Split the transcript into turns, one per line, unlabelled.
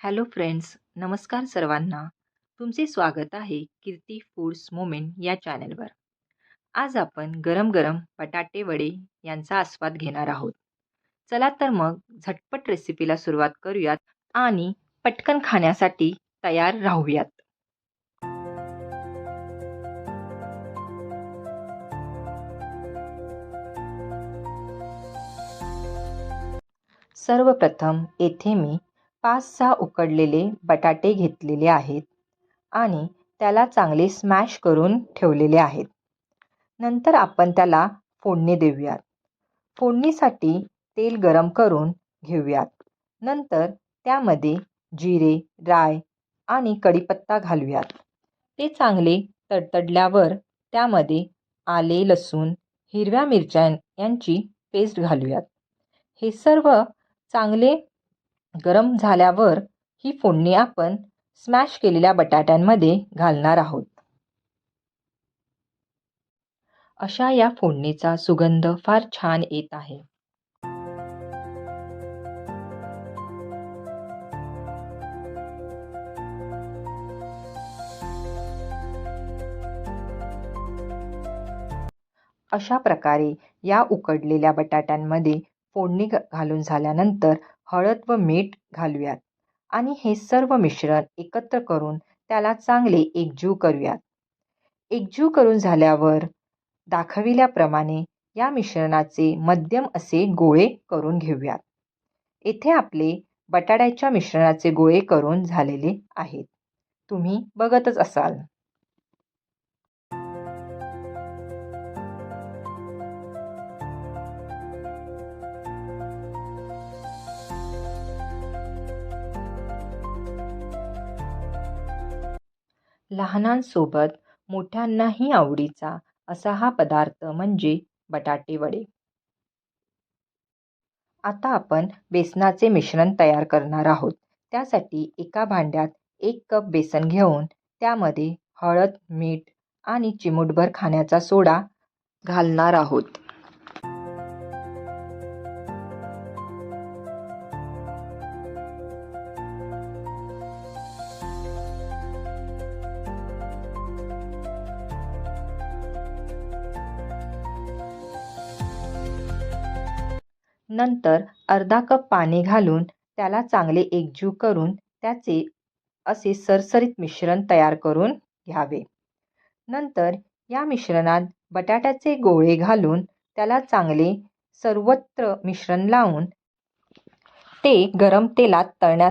Hello friends, नमस्कार सर्वांना. तुमचे स्वागत आहे कीर्ती फूड्स मोमेंट या चॅनलवर. आज आपण गरम गरम बटाटे वडे यांचा आस्वाद घेणार आहोत. चला तर मग झटपट रेसिपीला सुरुवात करूयात आणि पटकन खाण्यासाठी तयार राहूयात. सर्वप्रथम येथे मी 5-6 उकडलेले बटाटे घेतलेले आहेत आणि त्याला चांगले स्मॅश करून ठेवलेले आहेत. नंतर आपण त्याला फोडणी देऊयात. फोडणीसाठी तेल गरम करून घेऊयात. नंतर त्यामध्ये जिरे, राई आणि कढीपत्ता घालूयात. ते चांगले तडतडल्यावर त्यामध्ये आले, लसूण, हिरव्या मिरच्या यांची पेस्ट घालूयात. हे सर्व चांगले गरम झाल्यावर ही फोडणी आपण स्मॅश केलेल्या बटाट्यांमध्ये घालणार आहोत. अशा या फोडणीचा सुगंध फार छान येत आहे. अशा प्रकारे या उकडलेल्या बटाट्यांमध्ये फोडणी घालून झाल्यानंतर हळद व मीठ घालूयात आणि हे सर्व मिश्रण एकत्र करून त्याला चांगले एकजीव करूयात. एकजीव करून झाल्यावर दाखविल्याप्रमाणे या मिश्रणाचे मध्यम असे गोळे करून घेऊयात. येथे आपले बटाट्याच्या मिश्रणाचे गोळे करून झालेले आहेत. तुम्ही बघतच असाल. लहानांसोबत मोठ्यांनाही आवडीचा असा हा पदार्थ म्हणजे बटाटे वडे. आता आपण बेसनाचे मिश्रण तयार करणार आहोत. त्यासाठी एका भांड्यात 1 कप बेसन घेऊन त्यामध्ये हळद, मीठ आणि चिमूटभर खाण्याचा सोडा घालणार आहोत. नंतर अर्धा कप पाणी घालून त्याला चांगले एकजीव करून त्याचे असे सरसरीत मिश्रण तयार करून घ्यावे. नंतर या मिश्रणात बटाट्याचे गोळे घालून त्याला चांगले सर्वत्र मिश्रण लावून ते गरम तेलात